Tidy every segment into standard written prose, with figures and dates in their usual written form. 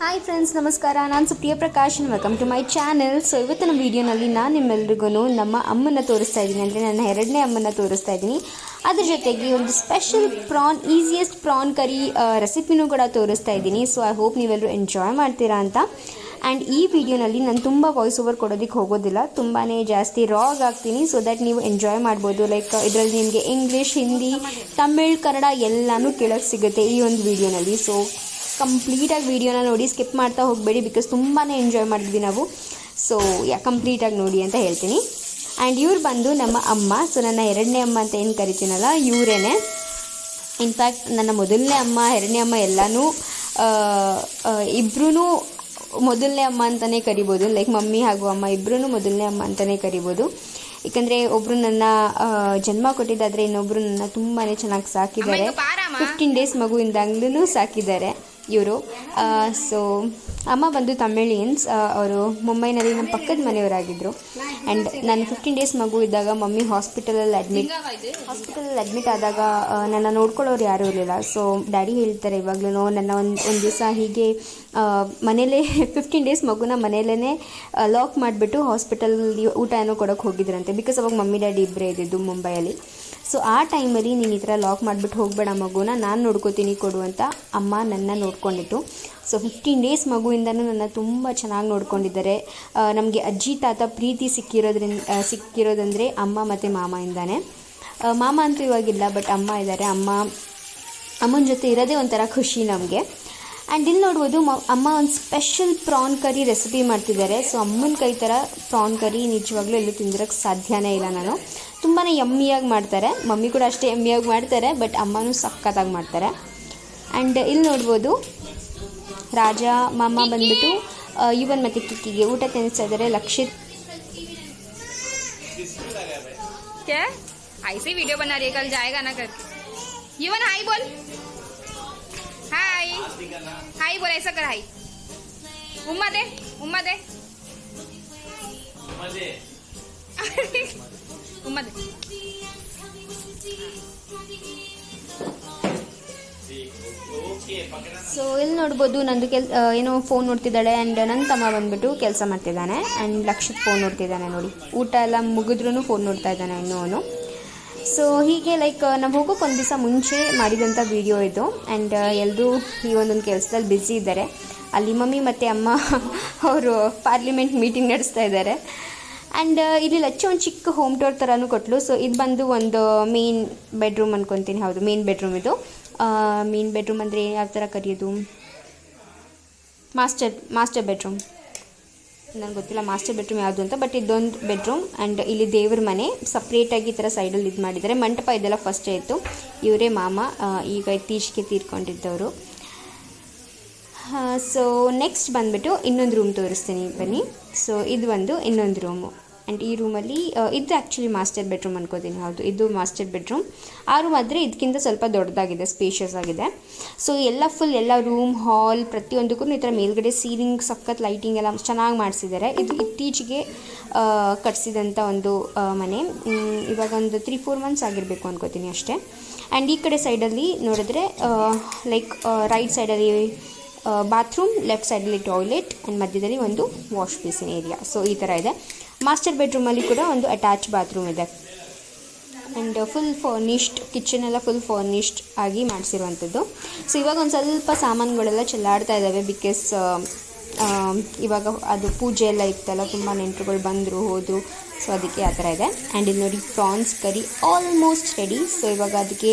Hi friends, ನಮಸ್ಕಾರ. ನಾನು Supriya Prakash. Welcome to my channel. So ಇವತ್ತಿನ ವೀಡಿಯೋನಲ್ಲಿ ನಾನು ನಿಮ್ಮೆಲ್ರಿಗೂ ನಮ್ಮ ಅಮ್ಮನ ತೋರಿಸ್ತಾ ಇದ್ದೀನಿ, ಅಂದರೆ ನನ್ನ ಎರಡನೇ ಅಮ್ಮನ ತೋರಿಸ್ತಾ ಇದ್ದೀನಿ. ಅದ್ರ ಜೊತೆಗೆ ಒಂದು ಸ್ಪೆಷಲ್ ಈಸಿಯೆಸ್ಟ್ ಪ್ರಾನ್ ಕರಿ ರೆಸಿಪಿನೂ ಕೂಡ ತೋರಿಸ್ತಾ ಇದ್ದೀನಿ. ಸೊ ಐ ಹೋಪ್ ನೀವೆಲ್ಲರೂ ಎಂಜಾಯ್ ಮಾಡ್ತೀರಾ ಅಂತ. ಆ್ಯಂಡ್ ಈ ವಿಡಿಯೋನಲ್ಲಿ ನಾನು ತುಂಬ ವಾಯ್ಸ್ ಓವರ್ ಕೊಡೋದಕ್ಕೆ ಹೋಗೋದಿಲ್ಲ, ತುಂಬಾ ಜಾಸ್ತಿ ರಾಗ್ ಆಗ್ತೀನಿ, ಸೊ ದ್ಯಾಟ್ ನೀವು ಎಂಜಾಯ್ ಮಾಡ್ಬೋದು. ಲೈಕ್ ಇದರಲ್ಲಿ ನಿಮಗೆ ಇಂಗ್ಲೀಷ್, ಹಿಂದಿ, ತಮಿಳ್, ಕನ್ನಡ ಎಲ್ಲನೂ ಕೇಳೋಕ್ಕೆ ಸಿಗುತ್ತೆ ಈ ಒಂದು ವಿಡಿಯೋನಲ್ಲಿ. ಸೊ ಕಂಪ್ಲೀಟಾಗಿ ವೀಡಿಯೋನ ನೋಡಿ, ಸ್ಕಿಪ್ ಮಾಡ್ತಾ ಹೋಗಬೇಡಿ, ಬಿಕಾಸ್ ತುಂಬಾ ಎಂಜಾಯ್ ಮಾಡಿದ್ವಿ ನಾವು. ಸೊ ಕಂಪ್ಲೀಟಾಗಿ ನೋಡಿ ಅಂತ ಹೇಳ್ತೀನಿ. ಆ್ಯಂಡ್ ಇವ್ರು ಬಂದು ನಮ್ಮ ಅಮ್ಮ. ಸೊ ನನ್ನ ಎರಡನೇ ಅಮ್ಮ ಅಂತ ಏನು ಕರಿತೀನಲ್ಲ, ಇವರೇನೆ. ಇನ್ಫ್ಯಾಕ್ಟ್ ನನ್ನ ಮೊದಲನೇ ಅಮ್ಮ, ಎರಡನೇ ಅಮ್ಮ ಎಲ್ಲನೂ ಇಬ್ಬರೂ ಮೊದಲನೇ ಅಮ್ಮ ಅಂತಲೇ ಕರಿಬೋದು. ಲೈಕ್ ಮಮ್ಮಿ ಹಾಗೂ ಅಮ್ಮ ಇಬ್ಬರೂ ಮೊದಲನೇ ಅಮ್ಮ ಅಂತಲೇ ಕರಿಬೋದು. ಏಕೆಂದರೆ ಒಬ್ಬರು ನನ್ನ ಜನ್ಮ ಕೊಟ್ಟಿದ್ದಾದರೆ ಇನ್ನೊಬ್ಬರು ನನ್ನ ತುಂಬಾ ಚೆನ್ನಾಗಿ ಸಾಕಿದ್ದಾರೆ. 15 ಡೇಸ್ ಮಗುವಿಂದಾಗ್ಲೂ ಸಾಕಿದ್ದಾರೆ ಇವರು. ಸೊ ಅಮ್ಮ ಬಂದು ತಮಿಳಿಯನ್ಸ್. ಅವರು ಮುಂಬೈನಲ್ಲಿ ನಮ್ಮ ಪಕ್ಕದ ಮನೆಯವರಾಗಿದ್ದರು. ಆ್ಯಂಡ್ ನಾನು 15 ಡೇಸ್ ಮಗು ಇದ್ದಾಗ ಮಮ್ಮಿ ಹಾಸ್ಪಿಟಲಲ್ಲಿ ಅಡ್ಮಿಟ್ ಆದಾಗ ನನ್ನ ನೋಡ್ಕೊಳ್ಳೋರು ಯಾರೂ ಇರಲಿಲ್ಲ. ಸೊ ಡ್ಯಾಡಿ ಹೇಳ್ತಾರೆ ಇವಾಗಲೂ, ನನ್ನ ಒಂದು ದಿವಸ ಹೀಗೆ ಮನೇಲೇ 15 ಡೇಸ್ ಮಗುನ ಮನೇಲೇ ಲಾಕ್ ಮಾಡಿಬಿಟ್ಟು ಹಾಸ್ಪಿಟಲಲ್ಲಿ ಊಟ ಏನೋ ಕೊಡೋಕ್ಕೆ ಹೋಗಿದ್ರಂತೆ. ಬಿಕಾಸ್ ಅವಾಗ ಮಮ್ಮಿ ಡ್ಯಾಡಿ ಇಬ್ಬರೇ ಇದ್ದಿದ್ದು ಮುಂಬೈಯಲ್ಲಿ. ಸೊ ಆ ಟೈಮಲ್ಲಿ ನೀನು ಈ ಥರ ಲಾಕ್ ಮಾಡಿಬಿಟ್ಟು ಹೋಗಬೇಡ ಮಗುನ, ನಾನು ನೋಡ್ಕೋತೀನಿ ಕೊಡು ಅಂತ ಅಮ್ಮ ನನ್ನ ನೋಡ್ಕೊಂಡಿತ್ತು. ಸೊ 15 ಡೇಸ್ ಮಗುವಿಂದನೂ ನನ್ನ ತುಂಬ ಚೆನ್ನಾಗಿ ನೋಡ್ಕೊಂಡಿದ್ದಾರೆ. ನಮಗೆ ಅಜ್ಜಿ ತಾತ ಪ್ರೀತಿ ಸಿಕ್ಕಿರೋದಂದರೆ ಅಮ್ಮ ಮತ್ತು ಮಾಮಯಿಂದಾನೆ. ಮಾಮ ಅಂತೂ ಇವಾಗಿಲ್ಲ, ಬಟ್ ಅಮ್ಮ ಇದ್ದಾರೆ. ಅಮ್ಮನ ಜೊತೆ ಇರೋದೇ ಒಂಥರ ಖುಷಿ ನಮಗೆ. ಆ್ಯಂಡ್ ಇಲ್ಲಿ ನೋಡ್ಬೋದು, ಅಮ್ಮ ಒಂದು ಸ್ಪೆಷಲ್ ಪ್ರಾನ್ ಕರಿ ರೆಸಿಪಿ ಮಾಡ್ತಿದ್ದಾರೆ. ಸೊ ಅಮ್ಮನ ಕೈ ಥರ ಪ್ರಾನ್ ಕರಿ ನಿಜವಾಗ್ಲೂ ಎಲ್ಲೂ ತಿಂದಿರೋಕ್ಕೆ ಸಾಧ್ಯನೇ ಇಲ್ಲ ನಾನು. ತುಂಬಾ ಯಮ್ಮಿಯಾಗಿ ಮಾಡ್ತಾರೆ. ಮಮ್ಮಿ ಕೂಡ ಅಷ್ಟೇ ಯಮ್ಮಿಯಾಗಿ ಮಾಡ್ತಾರೆ, ಬಟ್ ಅಮ್ಮನೂ ಸಖತ್ತಾಗಿ ಮಾಡ್ತಾರೆ. ಆ್ಯಂಡ್ ಇಲ್ಲಿ ನೋಡ್ಬೋದು, ರಾಜ ಮಾಮ ಬಂದ್ಬಿಟ್ಟು ಯುವನ್ ಮತ್ತು ಕಿಕ್ಕಿಗೆ ಊಟ ತಿನ್ನಿಸ್ತಾ ಇದ್ದಾರೆ. ಲಕ್ಷಿತ್ ऐसे वीडियो बना रही है, कल जाएगा ना करके. युवन हाय बोल, हाय हाय बोल, ऐसा कर हाय. उम्मा दे उम्मा दे उम्मा दे. ಸೊ ಇಲ್ಲಿ ನೋಡ್ಬೋದು, ನಂದು ಏನೋ ಫೋನ್ ನೋಡ್ತಿದ್ದಾಳೆ. ಆ್ಯಂಡ್ ನನ್ನ ತಮ್ಮ ಬಂದ್ಬಿಟ್ಟು ಕೆಲಸ ಮಾಡ್ತಿದ್ದಾನೆ. ಆ್ಯಂಡ್ ಲಕ್ಷಿತ್ ಫೋನ್ ನೋಡ್ತಿದ್ದಾನೆ ನೋಡಿ. ಊಟ ಎಲ್ಲ ಮುಗಿದ್ರೂ ಫೋನ್ ನೋಡ್ತಾ ಇದ್ದಾನೆ ಇನ್ನೂ ಅವನು. ಸೊ ಹೀಗೆ ಲೈಕ್ ನಾವು ಹೋಗೋಕೆ ಒಂದು ದಿವಸ ಮುಂಚೆ ಮಾಡಿದಂಥ ವೀಡಿಯೋ ಇದು. ಆ್ಯಂಡ್ ಎಲ್ಲರೂ ಈ ಒಂದೊಂದು ಕೆಲಸದಲ್ಲಿ ಬ್ಯುಸಿ ಇದ್ದಾರೆ. ಅಲ್ಲಿ ಮಮ್ಮಿ ಮತ್ತು ಅಮ್ಮ ಅವರು ಪಾರ್ಲಿಮೆಂಟ್ ಮೀಟಿಂಗ್ ನಡೆಸ್ತಾ ಇದ್ದಾರೆ. ಆ್ಯಂಡ್ ಇಲ್ಲಿ ಲಚ್ಚ ಒಂದು ಚಿಕ್ಕ ಹೋಮ್ ಟೂರ್ ಥರನೂ ಕೊಟ್ಟಲು. ಸೊ ಇದು ಬಂದು ಒಂದು ಮೇನ್ ಬೆಡ್ರೂಮ್ ಅನ್ಕೊತೀನಿ. ಹೌದು, ಮೇನ್ ಬೆಡ್ರೂಮ್ ಇದು. ಮೇನ್ ಬೆಡ್ರೂಮ್ ಅಂದರೆ ಯಾವ ಥರ ಕರೆಯೋದು, ಮಾಸ್ಟರ್ ಬೆಡ್ರೂಮ್. ನನಗೆ ಗೊತ್ತಿಲ್ಲ ಮಾಸ್ಟರ್ ಬೆಡ್ರೂಮ್ ಯಾವುದು ಅಂತ, ಬಟ್ ಇದೊಂದು ಬೆಡ್ರೂಮ್. ಆ್ಯಂಡ್ ಇಲ್ಲಿ ದೇವ್ರ ಮನೆ ಸಪ್ರೇಟಾಗಿ ಈ ಥರ ಸೈಡಲ್ಲಿ ಇದು ಮಾಡಿದ್ದಾರೆ. ಮಂಟಪ ಇದೆಲ್ಲ ಫಸ್ಟೇ ಇತ್ತು. ಇವರೇ ಮಾಮ, ಈಗ ಇತ್ತೀಚೆಗೆ ತೀರ್ಕೊಂಡಿದ್ದವರು. ಸೊ ನೆಕ್ಸ್ಟ್ ಬಂದುಬಿಟ್ಟು ಇನ್ನೊಂದು ರೂಮ್ ತೋರಿಸ್ತೀನಿ ಬನ್ನಿ. ಸೊ ಇದು ಒಂದು ಇನ್ನೊಂದು ರೂಮು. ಆ್ಯಂಡ್ ಈ ರೂಮಲ್ಲಿ ಇದು ಆ್ಯಕ್ಚುಲಿ ಮಾಸ್ಟರ್ ಬೆಡ್ರೂಮ್ ಅನ್ಕೋತೀನಿ. ಹೌದು, ಇದು ಮಾಸ್ಟರ್ ಬೆಡ್ರೂಮ್. ಆ ರೂಮ್ ಆದರೆ ಇದಕ್ಕಿಂತ ಸ್ವಲ್ಪ ದೊಡ್ಡದಾಗಿದೆ, ಸ್ಪೇಷಿಯಸ್ ಆಗಿದೆ. ಸೊ ಎಲ್ಲ ರೂಮ್, ಹಾಲ್ ಪ್ರತಿಯೊಂದಕ್ಕೂ ಈ ಥರ ಮೇಲ್ಗಡೆ ಸೀಲಿಂಗ್ ಸಖತ್ ಲೈಟಿಂಗ್ ಎಲ್ಲ ಚೆನ್ನಾಗಿ ಮಾಡಿಸಿದ್ದಾರೆ. ಇದು ಇತ್ತೀಚೆಗೆ ಕಟ್ಸಿದಂಥ ಒಂದು ಮನೆ. ಇವಾಗ ಒಂದು 3-4 ಮಂತ್ಸ್ ಆಗಿರಬೇಕು ಅನ್ಕೋತೀನಿ ಅಷ್ಟೇ. ಆ್ಯಂಡ್ ಈ ಕಡೆ ಸೈಡಲ್ಲಿ ನೋಡಿದ್ರೆ ಲೈಕ್ ರೈಟ್ ಸೈಡಲ್ಲಿ ಬಾತ್ರೂಮ್, ಲೆಫ್ಟ್ ಸೈಡಲ್ಲಿ ಟಾಯ್ಲೆಟ್, ಆ್ಯಂಡ್ ಮಧ್ಯದಲ್ಲಿ ಒಂದು ವಾಶ್ ಬೇಸಿನ್ ಏರಿಯಾ. ಸೊ ಈ ಥರ ಇದೆ. ಮಾಸ್ಟರ್ ಬೆಡ್ರೂಮಲ್ಲಿ ಕೂಡ ಒಂದು ಅಟ್ಯಾಚ್ ಬಾತ್ರೂಮ್ ಇದೆ. ಆ್ಯಂಡ್ ಫುಲ್ ಫರ್ನಿಶ್ಡ್, ಕಿಚನ್ ಎಲ್ಲ ಫುಲ್ ಫರ್ನಿಶ್ಡ್ ಆಗಿ ಮಾಡಿಸಿರುವಂಥದ್ದು. ಸೊ ಇವಾಗ ಒಂದು ಸ್ವಲ್ಪ ಸಾಮಾನುಗಳೆಲ್ಲ ಚೆಲ್ಲಾಡ್ತಾ ಇದ್ದಾವೆ, ಬಿಕಾಸ್ ಇವಾಗ ಅದು ಪೂಜೆ ಎಲ್ಲ ಇತ್ತಲ್ಲ, ತುಂಬ ನೆಂಟರುಗಳು ಬಂದರು ಹೋದರು. ಸೊ ಅದಕ್ಕೆ ಆ ಥರ ಇದೆ. ಆ್ಯಂಡ್ ಇಲ್ಲಿ ನೋಡಿ, ಪ್ರಾನ್ಸ್ ಕರಿ ಆಲ್ಮೋಸ್ಟ್ ರೆಡಿ. ಸೊ ಇವಾಗ ಅದಕ್ಕೆ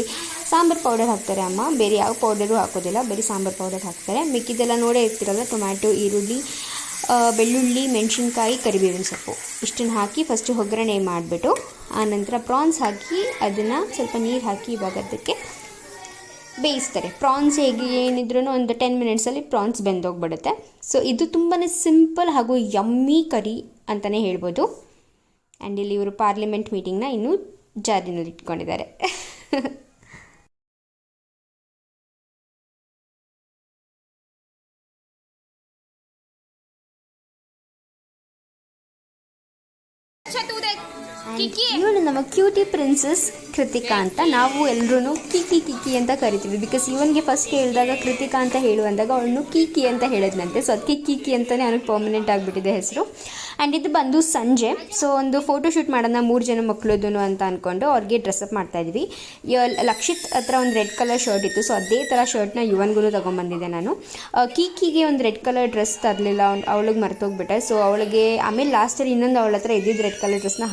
ಸಾಂಬಾರು ಪೌಡರ್ ಹಾಕ್ತಾರೆ ಅಮ್ಮ, ಬೇರೆ ಯಾವ ಪೌಡರು ಹಾಕೋದಿಲ್ಲ, ಬರೀ ಸಾಂಬಾರು ಪೌಡರ್ ಹಾಕ್ತಾರೆ. ಮಿಕ್ಕಿದೆಲ್ಲ ನೋಡೇ ಇರ್ತಿರಲ್ಲ, ಟೊಮ್ಯಾಟೊ, ಈರುಳ್ಳಿ, ಬೆಳ್ಳುಳ್ಳಿ, ಮೆಣಸಿನ್ಕಾಯಿ, ಕರಿಬೇವಿನ ಸೊಪ್ಪು ಇಷ್ಟನ್ನು ಹಾಕಿ ಫಸ್ಟು ಒಗ್ಗರಣೆ ಮಾಡಿಬಿಟ್ಟು ಆನಂತರ ಪ್ರಾನ್ಸ್ ಹಾಕಿ ಅದನ್ನು ಸ್ವಲ್ಪ ನೀರು ಹಾಕಿ ಇವಾಗ ಅದಕ್ಕೆ ಬೇಯಿಸ್ತಾರೆ. ಪ್ರಾನ್ಸ್ ಹೇಗೆ ಏನಿದ್ರೂ ಒಂದು 10 ಮಿನಿಟ್ಸಲ್ಲಿ ಪ್ರಾನ್ಸ್ ಬೆಂದೋಗ್ಬಿಡುತ್ತೆ. ಸೊ ಇದು ತುಂಬಾ ಸಿಂಪಲ್ ಹಾಗೂ ಯಮ್ಮಿ ಕರಿ ಅಂತಲೇ ಹೇಳ್ಬೋದು. ಆ್ಯಂಡ್ ಇಲ್ಲಿ ಇವರು ಪಾರ್ಲಿಮೆಂಟ್ ಮೀಟಿಂಗ್ನ ಇನ್ನೂ ಜಾರಿನಲ್ಲಿ ಇಟ್ಕೊಂಡಿದ್ದಾರೆ. अच्छा तू देख. ಇವಳು ನಮ್ಮ ಕ್ಯೂಟಿ ಪ್ರಿನ್ಸಸ್ ಕೃತಿಕಾ ಅಂತ. ನಾವು ಎಲ್ಲರೂ ಕಿಕಿ ಕಿಕಿ ಅಂತ ಕರಿತೀವಿ. ಬಿಕಾಸ್ ಇವನಿಗೆ ಫಸ್ಟ್ ಕೇಳಿದಾಗ ಕೃತಿಕಾ ಅಂತ ಹೇಳುವಂದಾಗ ಅವಳನ್ನು ಕಿಕಿ ಅಂತ ಹೇಳಿದ್ನಂತೆ. ಸೊ ಅದಕ್ಕೆ ಕಿಕಿ ಅಂತಲೇ ಅವನಿಗೆ ಪರ್ಮನೆಂಟ್ ಆಗಿಬಿಟ್ಟಿದೆ ಹೆಸರು. ಆ್ಯಂಡ್ ಇದು ಬಂದು ಸಂಜೆ. ಸೊ ಒಂದು ಫೋಟೋಶೂಟ್ ಮಾಡೋಣ 3 ಜನ ಮಕ್ಕಳದ್ದು ಅಂತ ಅಂದ್ಕೊಂಡು ಅವ್ರಿಗೆ ಡ್ರೆಸ್ಅಪ್ ಮಾಡ್ತಾಯಿದ್ವಿ. ಲಕ್ಷಿತ್ ಹತ್ರ ಒಂದು ರೆಡ್ ಕಲರ್ ಶರ್ಟ್ ಇತ್ತು. ಸೊ ಅದೇ ಥರ ಶರ್ಟ್ನ ಯುವನ್ಗೂ ತೊಗೊಂಬಂದಿದ್ದೆ ನಾನು. ಕೀಕಿಗೆ ಒಂದು ರೆಡ್ ಕಲರ್ ಡ್ರೆಸ್ ತರಲಿಲ್ಲ, ಅವಳಿಗೆ ಮರ್ತೋಗ್ಬಿಟ್ಟೆ. ಸೊ ಅವಳಿಗೆ ಆಮೇಲೆ ಲಾಸ್ಟಲ್ಲಿ ಇನ್ನೊಂದು ಅವಳ ಹತ್ರ ಇದ್ದಿದ್ದು ರೆಡ್ ಕಲರ್ ಡ್ರೆಸ್ನ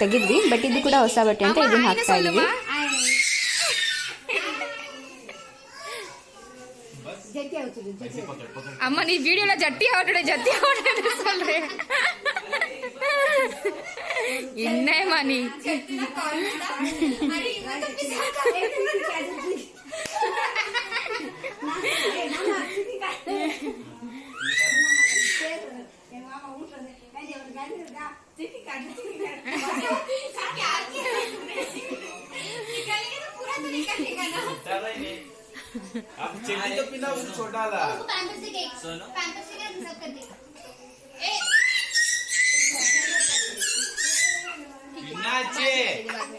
ತೆಗೆದ್ವಿ. ಬಟ್ ಇದು ಕೂಡ ಹೊಸ ಬಟ್ಟೆ ಅಂತ ಇದನ್ನು ಹಾಕ್ತಾ ಇದ್ವಿ. अम्मा नी वीडियो ला जट्टी आवडे सोल्रे इन्ने मनी आप चेटी तो पीना उसको छोटा ला पैंपर्स से केक सोनो पैंपर्स से केक सब कर दे ए पीना चे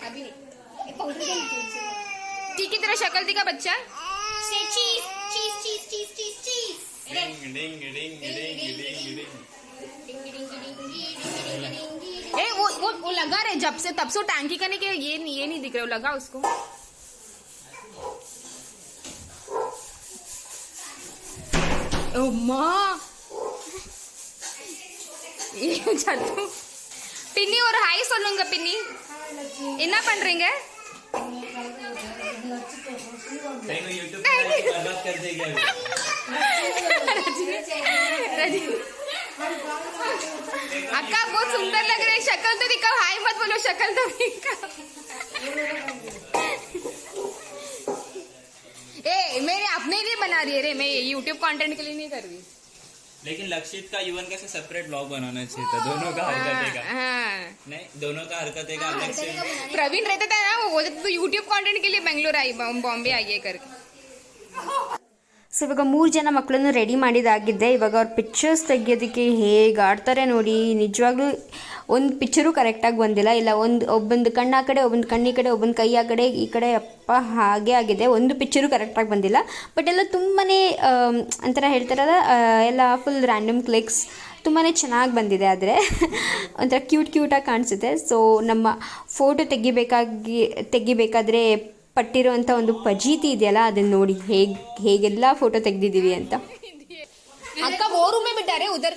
अभी नहीं ठीक की तरह शक्ल दिखा बच्चा से चीज चीज चीज चीज चीज चीज डिंग डिंग डिंग डिंग डिंग ए वो लगा रहे जब से तब से टैंकी करने के ये नहीं दिख रहा, वो लगा उसको. पिन्नी और हाई சொல்லுங்க पिन्नी என்ன பண்றீங்க कहीं YouTube पे बर्बाद कर देगा अक्का बहुत सुंदर लग रहे हैं, शक्ल तो दिखाओ, हाय मत बोलो, शक्ल तो दिखाओ. ए मेरे अपने लिए बना रही है रे, मैं YouTube कंटेंट के लिए नहीं कर रही. लेकिन लक्षित का युवन का सेपरेट ब्लॉग बनाना चाहिए था, दोनों का हरकतें का. नहीं, दोनों का हरकतें का अलग से. प्रवीण रहता था ना, वो बोलते तो यूट्यूब कंटेंट के लिए बेंगलोर आई, बॉम्बे आई है करके. ಸೊ ಇವಾಗ 3 ಜನ ಮಕ್ಕಳನ್ನು ರೆಡಿ ಮಾಡಿದಾಗಿದ್ದೆ. ಇವಾಗ ಅವ್ರ ಪಿಕ್ಚರ್ಸ್ ತೆಗಿಯೋದಕ್ಕೆ ಹೇಗೆ ಆಡ್ತಾರೆ ನೋಡಿ. ನಿಜವಾಗ್ಲೂ ಒಂದು ಪಿಕ್ಚರು ಕರೆಕ್ಟಾಗಿ ಬಂದಿಲ್ಲ. ಇಲ್ಲ ಒಬ್ಬೊಂದು ಕಣ್ಣು ಆ ಕಡೆ, ಒಬ್ಬೊಂದು ಕಣ್ಣು ಈ ಕಡೆ, ಒಬ್ಬೊಂದು ಕೈ ಆ ಕಡೆ ಈ ಕಡೆ, ಅಪ್ಪ ಹಾಗೆ ಆಗಿದೆ. ಒಂದು ಪಿಕ್ಚರು ಕರೆಕ್ಟಾಗಿ ಬಂದಿಲ್ಲ. ಬಟ್ ಎಲ್ಲ ತುಂಬಾ ಒಂಥರ ಹೇಳ್ತಾರಲ್ಲ, ಎಲ್ಲ ಫುಲ್ ರ್ಯಾಂಡಮ್ ಕ್ಲಿಕ್ಸ್ ತುಂಬಾ ಚೆನ್ನಾಗಿ ಬಂದಿದೆ. ಆದರೆ ಒಂಥರ ಕ್ಯೂಟಾಗಿ ಕಾಣಿಸುತ್ತೆ. ಸೊ ನಮ್ಮ ಫೋಟೋ ತೆಗಿಬೇಕಾದ್ರೆ ಪಟ್ಟಿರೋಂಥ ಒಂದು ಪಜೀತಿ ಇದೆಯಲ್ಲ, ಅದನ್ನು ನೋಡಿ ಹೇಗೆಲ್ಲ ಫೋಟೋ ತೆಗೆದಿದ್ದೀವಿ ಅಂತ. अक्का वो रूम में बिठा रहे उधर.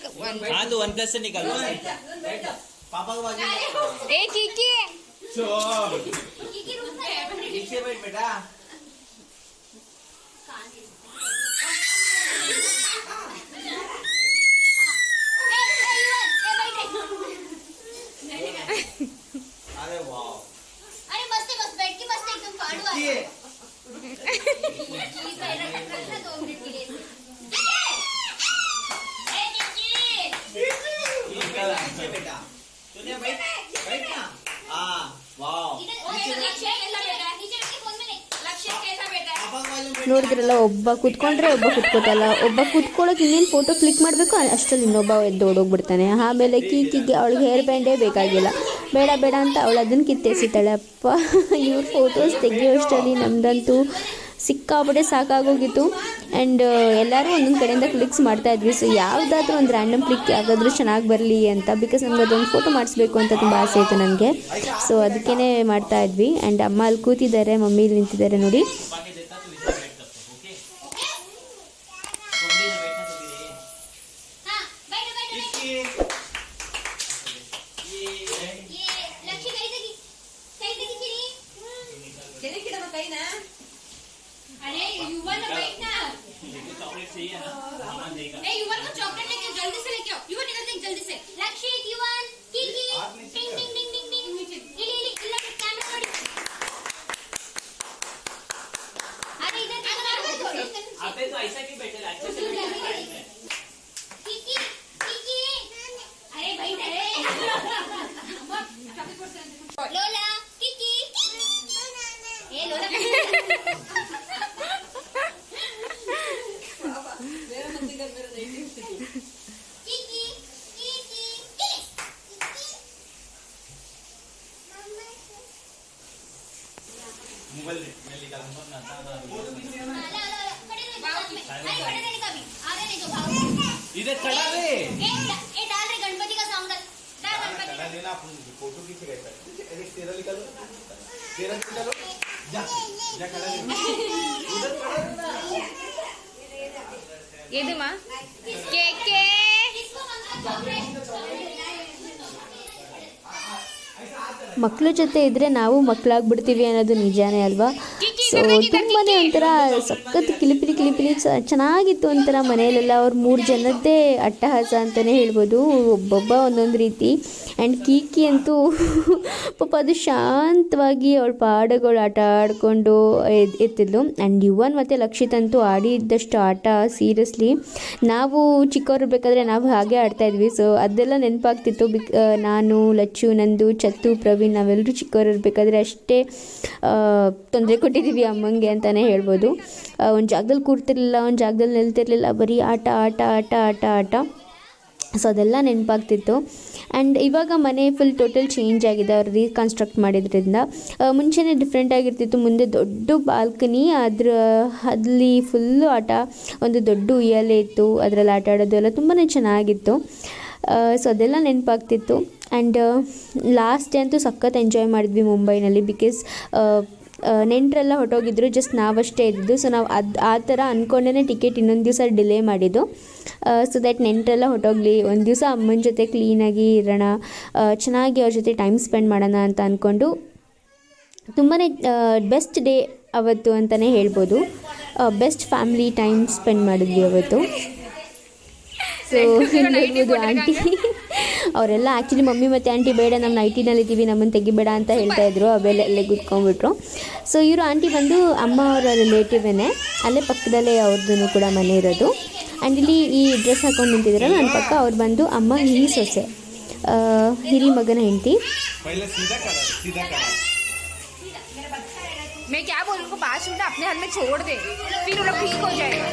हाँ तो 1+ से निकालो. पापा को बाजू ए कीकी कीकी रूम है नीचे बैठ बेटा अरे वाह अरे मस्त बैठ के मस्त एकदम फाड़ू आ ये कीकी पहले रखना 2 मिनट के लिए नीचे बेटा तूने बैठ ना हाँ वाह ನೋಡಿದ್ರಲ್ಲ, ಒಬ್ಬ ಕೂತ್ಕೊಂಡ್ರೆ ಒಬ್ಬ ಕೂತ್ಕೋತಲ್ಲ. ಒಬ್ಬ ಕೂತ್ಕೊಳ್ಳೋಕೆ ಇನ್ನೇನು ಫೋಟೋ ಕ್ಲಿಕ್ ಮಾಡಬೇಕು, ಅಷ್ಟರಲ್ಲಿ ಇನ್ನೊಬ್ಬ ಎದ್ದು ಓಡೋಗ್ಬಿಡ್ತಾನೆ. ಆಮೇಲೆ ಕೀಕಿಗೆ ಅವಳಿಗೆ ಹೇರ್ ಬ್ಯಾಂಡೇ ಬೇಕಾಗಿಲ್ಲ, ಬೇಡ ಅಂತ ಅವಳು ಅದನ್ನು ಕಿತ್ತೆಸಿತಾಳೆ. ಅಪ್ಪ ಇವ್ರ ಫೋಟೋಸ್ ತೆಗಿಯೋಷ್ಟರಲ್ಲಿ ನಮ್ಮದಂತೂ ಸಿಕ್ಕಾಪಟ್ಟೆ ಸಾಕಾಗೋಗಿತ್ತು. ಆ್ಯಂಡ್ ಎಲ್ಲರೂ ಒಂದೊಂದು ಕಡೆಯಿಂದ ಕ್ಲಿಕ್ಸ್ ಮಾಡ್ತಾಯಿದ್ವಿ. ಸೊ ಯಾವುದಾದ್ರೂ ಒಂದು ರ್ಯಾಂಡಮ್ ಕ್ಲಿಕ್ ಯಾವುದಾದ್ರೂ ಚೆನ್ನಾಗಿ ಬರಲಿ ಅಂತ, ಬಿಕಾಸ್ ನಮ್ಗೆ ಅದೊಂದು ಫೋಟೋ ಮಾಡಿಸ್ಬೇಕು ಅಂತ ತುಂಬ ಆಸೆ ಇತ್ತು ನನಗೆ. ಸೊ ಅದಕ್ಕೇ ಮಾಡ್ತಾಯಿದ್ವಿ. ಆ್ಯಂಡ್ ಅಮ್ಮ ಅಲ್ಲಿ ಕೂತಿದ್ದಾರೆ, ಮಮ್ಮಿ ಇಲ್ಲಿ ನಿಂತಿದ್ದಾರೆ ನೋಡಿ. अरे युवन बैठ ना, चॉकलेट चाहिए ना, सामान देगा. ए युवन को चॉकलेट लेके जल्दी से लेके आओ. युवन निकल देख जल्दी से. लक्षित युवन कीकी टिंग टिंग टिंग टिंग टिंग इली इला कैमरा पकड़. अरे इधर कैमरा पकड़. अबे तो ऐसा क्यों बैठे अच्छे से कीकी कीकी अरे बैठ रे. लोला कीकी ए लोला इधर खड़ा रे ये डाल रहे गणपति का सॉन्ग डाल गणपति खड़ा देना अपन फोटो खींच रहे थे तेरा निकालो जा जा खड़ा उधर खड़ा रहना ये माँ के ಮಕ್ಕಳ ಜೊತೆ ಇದ್ದರೆ ನಾವು ಮಕ್ಕಳಾಗ್ಬಿಡ್ತೀವಿ ಅನ್ನೋದು ನಿಜಾನೇ ಅಲ್ವಾ. ಸೊ ತುಂಬಾ ಒಂಥರ ಸಖತ್ ಕಿಲಿಪಿಲಿ ಚೆನ್ನಾಗಿತ್ತು ಒಂಥರ. ಮನೆಯಲ್ಲೆಲ್ಲ ಅವ್ರು 3 ಜನದ್ದೇ ಅಟ್ಟಹಾಸ ಅಂತಲೇ ಹೇಳ್ಬೋದು, ಒಬ್ಬೊಬ್ಬ ಒಂದೊಂದು ರೀತಿ. ಆ್ಯಂಡ್ ಕೀಕಿ ಅಂತೂ ಪಾಪ ಅದು ಶಾಂತವಾಗಿ ಅವಳ ಪಾಡಗಳು ಆಟ ಆಡಿಕೊಂಡು ಇರ್ತಿದ್ಲು. ಆ್ಯಂಡ್ ಯುವನ್ ಮತ್ತು ಲಕ್ಷಿತ್ ಅಂತೂ ಆಡಿದ್ದಷ್ಟು ಆಟ ಸೀರಿಯಸ್ಲಿ ನಾವು ಚಿಕ್ಕವರಿರ್ಬೇಕಾದ್ರೆ ನಾವು ಹಾಗೆ ಆಡ್ತಾಯಿದ್ವಿ. ಸೊ ಅದೆಲ್ಲ ನೆನಪಾಗ್ತಿತ್ತು. ನಾನು, ಲಚ್ಚು, ನಂದು, ಚತ್ತು, ಪ್ರವೀಣ್ ನಾವೆಲ್ಲರೂ ಚಿಕ್ಕವರಿರ್ಬೇಕಾದ್ರೆ ಅಷ್ಟೇ ತೊಂದರೆ ಕೊಟ್ಟಿದ್ದೀವಿ ಅಮ್ಮಂಗೆ ಅಂತಲೇ ಹೇಳ್ಬೋದು. ಒಂದು ಜಾಗದಲ್ಲಿ ಕೂರ್ತಿರ್ಲಿಲ್ಲ, ಒಂದು ಜಾಗದಲ್ಲಿ ನಿಲ್ತಿರ್ಲಿಲ್ಲ, ಬರೀ ಆಟ ಆಟ ಆಟ ಆಟ ಆಟ. ಸೊ ಅದೆಲ್ಲ ನೆನಪಾಗ್ತಿತ್ತು. ಆ್ಯಂಡ್ ಇವಾಗ ಮನೆ ಫುಲ್ ಟೋಟಲ್ ಚೇಂಜ್ ಆಗಿದೆ ಅವ್ರು ರೀಕನ್ಸ್ಟ್ರಕ್ಟ್ ಮಾಡಿದ್ರಿಂದ. ಮುಂಚೆನೇ ಡಿಫ್ರೆಂಟ್ ಆಗಿರ್ತಿತ್ತು. ಮುಂದೆ ದೊಡ್ಡ ಬಾಲ್ಕನಿ, ಅಲ್ಲಿ ಫುಲ್ಲು ಆಟ, ಒಂದು ದೊಡ್ಡ ಉಯ್ಯಾಲೆ ಇತ್ತು, ಅದರಲ್ಲಿ ಆಟ ಆಡೋದು ಎಲ್ಲ ತುಂಬಾ ಚೆನ್ನಾಗಿತ್ತು. ಸೊ ಅದೆಲ್ಲ ನೆನಪಾಗ್ತಿತ್ತು. ಆ್ಯಂಡ್ ಲಾಸ್ಟ್ ಡೇ ಅಂತೂ ಸಖತ್ ಎಂಜಾಯ್ ಮಾಡಿದ್ವಿ ಮುಂಬೈನಲ್ಲಿ. ಬಿಕಾಸ್ ನೆಂಟರೆಲ್ಲ ಹೊರಟೋಗಿದ್ರು, ಜಸ್ಟ್ ನಾವಷ್ಟೇ ಇದ್ದಿದ್ದು. ಸೊ ನಾವು ಆ ಥರ ಅಂದ್ಕೊಂಡೇ ಟಿಕೆಟ್ ಇನ್ನೊಂದು ದಿವಸ ಡಿಲೇ ಮಾಡಿದ್ದು. ಸೊ ದ್ಯಾಟ್ ನೆಂಟರೆಲ್ಲ ಹೊರಟೋಗ್ಲಿ, ಒಂದು ದಿವಸ ಅಮ್ಮನ ಜೊತೆ ಕ್ಲೀನಾಗಿ ಇರೋಣ, ಚೆನ್ನಾಗಿ ಅವ್ರ ಜೊತೆ ಟೈಮ್ ಸ್ಪೆಂಡ್ ಮಾಡೋಣ ಅಂತ ಅಂದ್ಕೊಂಡು ತುಂಬಾ ಬೆಸ್ಟ್ ಡೇ ಅವತ್ತು ಅಂತಲೇ ಹೇಳ್ಬೋದು. ಬೆಸ್ಟ್ ಫ್ಯಾಮಿಲಿ ಟೈಮ್ ಸ್ಪೆಂಡ್ ಮಾಡಿದ್ವಿ ಅವತ್ತು. ಸೊ ಹೇಳ್ಬೋದು ಆಂಟಿ ಅವರೆಲ್ಲ ಆ್ಯಕ್ಚುಲಿ ಮಮ್ಮಿ ಮತ್ತು ಆಂಟಿ ಬೇಡ ನಮ್ಮ ನೈಟಿನಲ್ಲಿದ್ದೀವಿ ನಮ್ಮನ್ನು ತೆಗಿಬೇಡ ಅಂತ ಹೇಳ್ತಾಯಿದ್ರು. ಅಲ್ಲೇ ಕೂತ್ಕೊಂಡ್ಬಿಟ್ರು. ಸೊ ಇವರು ಆಂಟಿ ಬಂದು ಅಮ್ಮ ಅವರ ರಿಲೇಟಿವೇನೆ, ಅಲ್ಲೇ ಪಕ್ಕದಲ್ಲೇ ಅವ್ರದ್ದು ಕೂಡ ಮನೆ ಇರೋದು. ಆ್ಯಂಡ್ ಇಲ್ಲಿ ಈ ಡ್ರೆಸ್ ಹಾಕೊಂಡು ನಿಂತಿದ್ರಲ್ಲ ನನ್ನ ಪಕ್ಕ, ಅವ್ರು ಬಂದು ಅಮ್ಮ ಹಿರಿ ಸೊಸೆ, ಹಿರಿ ಮಗನ ಹೆಂಡತಿ. मैं क्या बोलूं उनको बात सुनना अपने हाथ में छोड़ दे, फिर वो लोग ठीक हो जाएगा.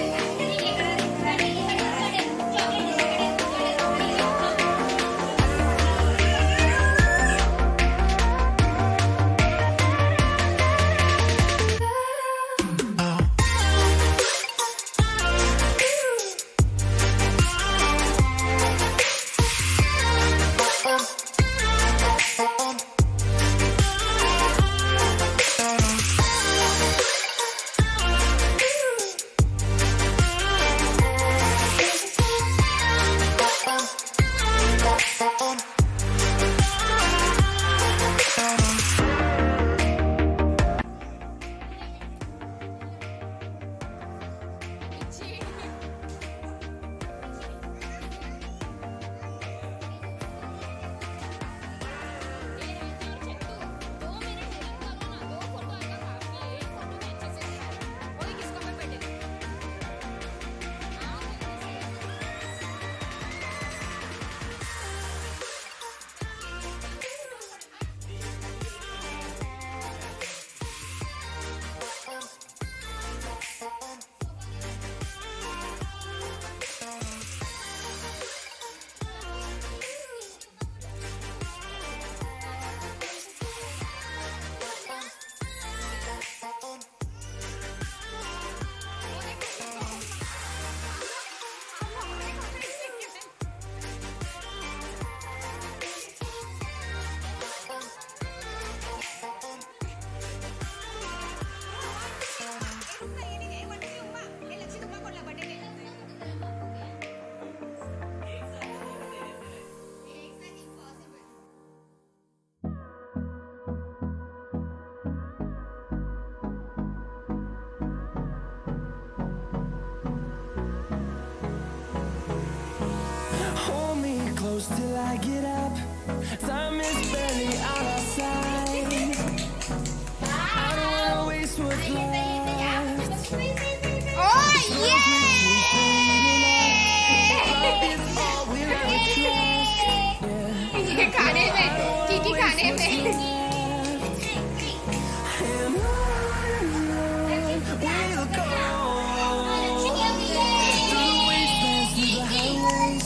Till I get up, time is barely on our side. I don't wanna waste what's left. Oh yeah! Love is all we'll ever trust. ये खाने में कीकी खाने में And on we'll go. Through the wastelands, through the highways,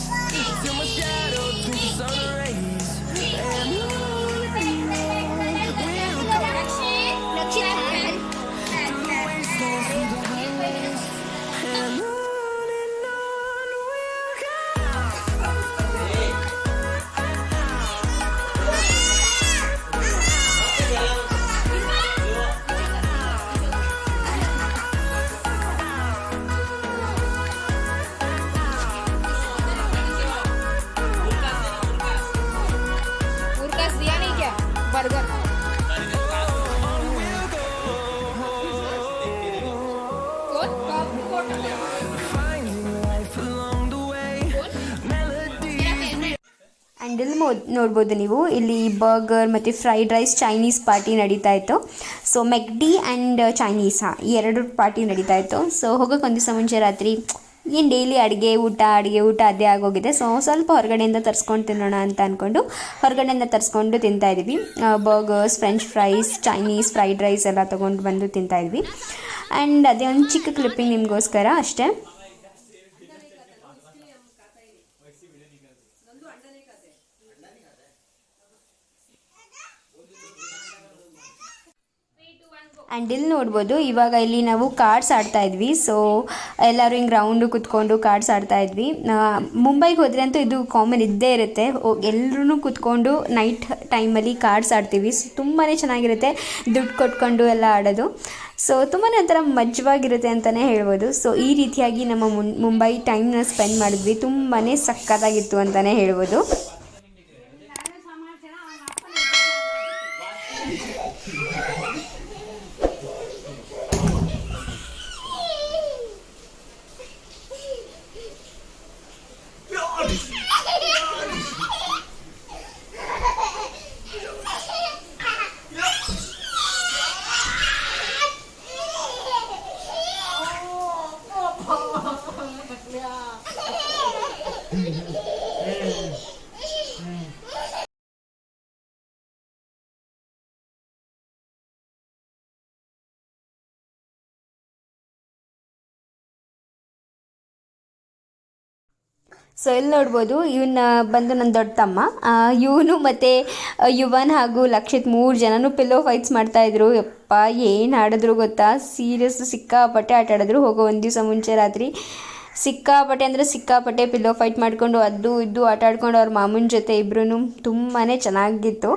till my shadow turns to sun rays. And on we'll go. Through the wastelands, through the highways, and on we'll go. And ಇಲ್ಲಿ ನೋಡ್ಬೋದು ನೀವು, ಇಲ್ಲಿ burger ಮತ್ತು fried rice Chinese party ನಡೀತಾ ಇತ್ತು. So ಮೆಕ್ಡಿ and Chinese ಈ ಎರಡು party ನಡೀತಾ ಇತ್ತು. ಸೊ ಹೋಗೋಕೆ ಒಂದು ದಿವಸ ಮುಂಚೆ ರಾತ್ರಿ ಏನು ಡೈಲಿ ಅಡುಗೆ ಊಟ ಅದೇ ಆಗೋಗಿದೆ. ಸೊ ಸ್ವಲ್ಪ ಹೊರಗಡೆಯಿಂದ ತರಿಸ್ಕೊಂಡು ತಿನ್ನೋಣ ಅಂತ ಅಂದ್ಕೊಂಡು ಹೊರಗಡೆಯಿಂದ ತರಿಸ್ಕೊಂಡು ತಿಂತಾಯಿದ್ವಿ. Burgers, French fries, Chinese fried rice ಎಲ್ಲ ತೊಗೊಂಡು ಬಂದು ತಿಂತಾಯಿದ್ವಿ. ಆ್ಯಂಡ್ ಅದೇ ಒಂದು ಚಿಕ್ಕ ಕ್ಲಿಪ್ಪಿಂಗ್ ನಿಮಗೋಸ್ಕರ ಅಷ್ಟೇ. ಆ್ಯಂಡ್ ಇಲ್ಲಿ ನೋಡ್ಬೋದು, ಇವಾಗ ಇಲ್ಲಿ ನಾವು ಕಾರ್ಡ್ಸ್ ಆಡ್ತಾಯಿದ್ವಿ. ಸೊ ಎಲ್ಲರೂ ಹಿಂಗೆ ರೌಂಡು ಕೂತ್ಕೊಂಡು ಕಾರ್ಡ್ಸ್ ಆಡ್ತಾಯಿದ್ವಿ. ಮುಂಬೈಗೆ ಹೋದರೆ ಅಂತೂ ಇದು ಕಾಮನ್ ಇದ್ದೇ ಇರುತ್ತೆ. ಎಲ್ಲರೂ ಕೂತ್ಕೊಂಡು ನೈಟ್ ಟೈಮಲ್ಲಿ ಕಾರ್ಡ್ಸ್ ಆಡ್ತೀವಿ. ಸೊ ತುಂಬಾ ಚೆನ್ನಾಗಿರುತ್ತೆ, ದುಡ್ಡು ಕೊಟ್ಕೊಂಡು ಎಲ್ಲ ಆಡೋದು. ಸೊ ತುಂಬಾ ಒಂಥರ ಮಜವಾಗಿರುತ್ತೆ ಅಂತಲೇ ಹೇಳ್ಬೋದು. ಸೊ ಈ ರೀತಿಯಾಗಿ ನಮ್ಮ ಮುಂಬೈ ಟೈಮ್ನ ಸ್ಪೆಂಡ್ ಮಾಡಿದ್ವಿ. ತುಂಬಾ ಸಖತ್ತಾಗಿತ್ತು ಅಂತಲೇ ಹೇಳ್ಬೋದು. ಸೊ ಇಲ್ಲಿ ನೋಡ್ಬೋದು, ಇವನ್ನ ಬಂದು ನನ್ನ ದೊಡ್ಡ ತಮ್ಮ. ಇವನು ಮತ್ತು ಯುವನ್ ಹಾಗೂ ಲಕ್ಷಿತ್ 3 ಜನನೂ ಪಿಲ್ಲೋ ಫೈಟ್ಸ್ ಮಾಡ್ತಾಯಿದ್ರು. ಯಪ್ಪ ಏನು ಆಡಿದ್ರು ಗೊತ್ತಾ, ಸೀರಿಯಸ್ ಸಿಕ್ಕಾಪಟ್ಟೆ ಆಟ ಆಡಿದ್ರು. ಹೋಗೋ ಒಂದು ದಿವಸ ಮುಂಚೆ ರಾತ್ರಿ ಸಿಕ್ಕಾಪಟ್ಟೆ ಪಿಲ್ಲೋ ಫೈಟ್ ಮಾಡಿಕೊಂಡು ಅದು ಇದು ಆಟ ಆಡ್ಕೊಂಡು ಅವ್ರ ಮಾಮನ ಜೊತೆ ಇಬ್ಬರೂ ತುಂಬಾ ಚೆನ್ನಾಗಿತ್ತು.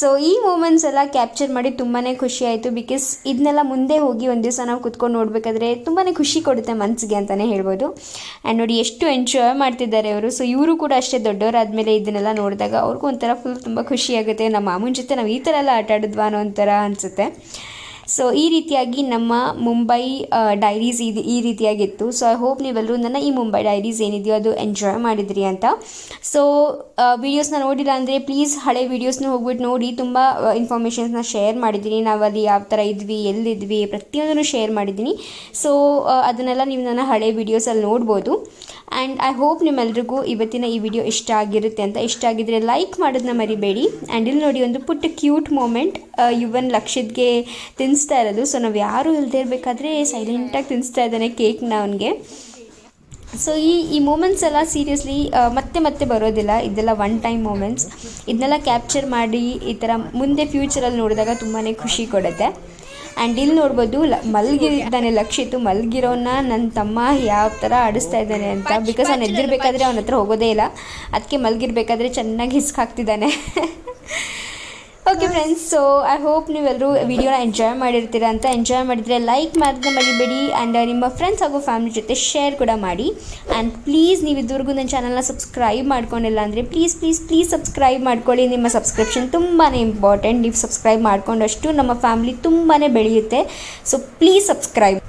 ಸೊ ಈ ಮೂಮೆಂಟ್ಸ್ ಎಲ್ಲ ಕ್ಯಾಪ್ಚರ್ ಮಾಡಿ ತುಂಬಾ ಖುಷಿ ಆಯಿತು. ಬಿಕಾಸ್ ಇದನ್ನೆಲ್ಲ ಮುಂದೆ ಹೋಗಿ ಒಂದು ದಿವಸ ನಾವು ಕುತ್ಕೊಂಡು ನೋಡಬೇಕಾದ್ರೆ ತುಂಬಾ ಖುಷಿ ಕೊಡುತ್ತೆ ಮನಸ್ಸಿಗೆ ಅಂತಲೇ ಹೇಳ್ಬೋದು. ಆ್ಯಂಡ್ ನೋಡಿ ಎಷ್ಟು ಎಂಜಾಯ್ ಮಾಡ್ತಿದ್ದಾರೆ ಅವರು. ಸೊ ಇವರು ಕೂಡ ಅಷ್ಟೇ ದೊಡ್ಡವರಾದಮೇಲೆ ಇದನ್ನೆಲ್ಲ ನೋಡಿದಾಗ ಅವ್ರಿಗೂ ಒಂಥರ ತುಂಬ ಖುಷಿಯಾಗುತ್ತೆ. ನಮ್ಮ ಮಾಮನ ಜೊತೆ ನಾವು ಈ ಥರ ಎಲ್ಲ ಆಟ ಆಡಿದ್ವಾ ಅನ್ನೋ ಒಂಥರ ಅನಿಸುತ್ತೆ. ಸೊ ಈ ರೀತಿಯಾಗಿ ನಮ್ಮ ಮುಂಬೈ ಡೈರೀಸ್ ಈ ರೀತಿಯಾಗಿತ್ತು. ಸೊ ಐ ಹೋಪ್ ನೀವೆಲ್ಲರೂ ನನ್ನ ಈ ಮುಂಬೈ ಡೈರೀಸ್ ಏನಿದೆಯೋ ಅದು ಎಂಜಾಯ್ ಮಾಡಿದ್ರಿ ಅಂತ. ಸೊ ವೀಡಿಯೋಸ್ನ ನೋಡಿಲ್ಲ ಅಂದರೆ ಪ್ಲೀಸ್ ಹಳೆ ವೀಡಿಯೋಸ್ನ ಹೋಗ್ಬಿಟ್ಟು ನೋಡಿ. ತುಂಬ ಇನ್ಫಾರ್ಮೇಷನ್ಸ್ನ ಶೇರ್ ಮಾಡಿದ್ದೀನಿ. ನಾವಲ್ಲಿ ಯಾವ ಥರ ಇದ್ವಿ, ಎಲ್ಲಿದ್ವಿ, ಪ್ರತಿಯೊಂದನ್ನು ಶೇರ್ ಮಾಡಿದ್ದೀನಿ. ಸೊ ಅದನ್ನೆಲ್ಲ ನೀವು ನನ್ನ ಹಳೆ ವೀಡಿಯೋಸಲ್ಲಿ ನೋಡ್ಬೋದು. ಆ್ಯಂಡ್ ಐ ಹೋಪ್ ನಿಮ್ಮೆಲ್ರಿಗೂ ಇವತ್ತಿನ ಈ ವಿಡಿಯೋ ಇಷ್ಟ ಆಗಿರುತ್ತೆ ಅಂತ. ಇಷ್ಟ ಆಗಿದ್ದರೆ ಲೈಕ್ ಮಾಡೋದನ್ನ ಮರಿಬೇಡಿ. ಆ್ಯಂಡ್ ಇಲ್ಲಿ ನೋಡಿ ಒಂದು ಪುಟ್ಟ ಕ್ಯೂಟ್ ಮೂಮೆಂಟ್, ಯುವನ್ ಲಕ್ಷಿತ್ಗೆ ತಿನ್ನಿಸ್ತಾ ಇರೋದು. ಸೊ ನಾವು ಯಾರೂ ಇಲ್ಲದೆ ಇರಬೇಕಾದ್ರೆ ಸೈಲೆಂಟಾಗಿ ತಿನ್ನಿಸ್ತಾ ಇದ್ದಾನೆ ಕೇಕ್ನ ಅವನಿಗೆ. ಸೊ ಈ ಮೂಮೆಂಟ್ಸ್ ಎಲ್ಲ ಸೀರಿಯಸ್ಲಿ ಮತ್ತೆ ಬರೋದಿಲ್ಲ. ಇದೆಲ್ಲ ಒನ್ ಟೈಮ್ ಮೂಮೆಂಟ್ಸ್. ಇದನ್ನೆಲ್ಲ ಕ್ಯಾಪ್ಚರ್ ಮಾಡಿ ಈ ಥರ ಮುಂದೆ ಫ್ಯೂಚರಲ್ಲಿ ನೋಡಿದಾಗ ತುಂಬಾ ಖುಷಿ ಕೊಡುತ್ತೆ. ಆ್ಯಂಡ್ ಇಲ್ಲಿ ನೋಡ್ಬೋದು, ಮಲಗಿದ್ದಾನೆ ಲಕ್ಷಿತ್. ಮಲಗಿರೋನ್ನ ನನ್ನ ತಮ್ಮ ಯಾವ ಥರ ಆಡಿಸ್ತಾ ಇದ್ದಾನೆ ಅಂತ. ಬಿಕಾಸ್ ಅವ್ನು ಎದ್ದಿರಬೇಕಾದ್ರೆ ಅವನ ಹತ್ರ ಹೋಗೋದೇ ಇಲ್ಲ, ಅದಕ್ಕೆ ಮಲಗಿರ್ಬೇಕಾದ್ರೆ ಚೆನ್ನಾಗಿ ಹಿಸ್ಕಾಗ್ತಿದ್ದಾನೆ. Okay friends, so I hope ನೀವೆಲ್ಲರೂ ವಿಡಿಯೋನ ಎಂಜಾಯ್ ಮಾಡಿರ್ತೀರ ಅಂತ. ಎಂಜಾಯ್ ಮಾಡಿದರೆ ಲೈಕ್ ಮಾಡೋದನ್ನ ಮರಿಬೇಡಿ. ಆ್ಯಂಡ್ ನಿಮ್ಮ ಫ್ರೆಂಡ್ಸ್ ಹಾಗೂ ಫ್ಯಾಮಿಲಿ ಜೊತೆ ಶೇರ್ ಕೂಡ ಮಾಡಿ. ಆ್ಯಂಡ್ ಪ್ಲೀಸ್ ನೀವು ಇದುವರೆಗೂ ನನ್ನ ಚಾನಲ್ನ ಸಬ್ಸ್ಕ್ರೈಬ್ ಮಾಡ್ಕೊಂಡಿಲ್ಲ ಅಂದರೆ ಪ್ಲೀಸ್ ಸಬ್ಸ್ಕ್ರೈಬ್ ಮಾಡ್ಕೊಳ್ಳಿ. ನಿಮ್ಮ ಸಬ್ಸ್ಕ್ರಿಪ್ಷನ್ ತುಂಬಾ ಇಂಪಾರ್ಟೆಂಟ್. ನೀವು ಸಬ್ಸ್ಕ್ರೈಬ್ ಮಾಡ್ಕೊಂಡಷ್ಟು ನಮ್ಮ ಫ್ಯಾಮಿಲಿ ತುಂಬಾ ಬೆಳೆಯುತ್ತೆ. So please subscribe.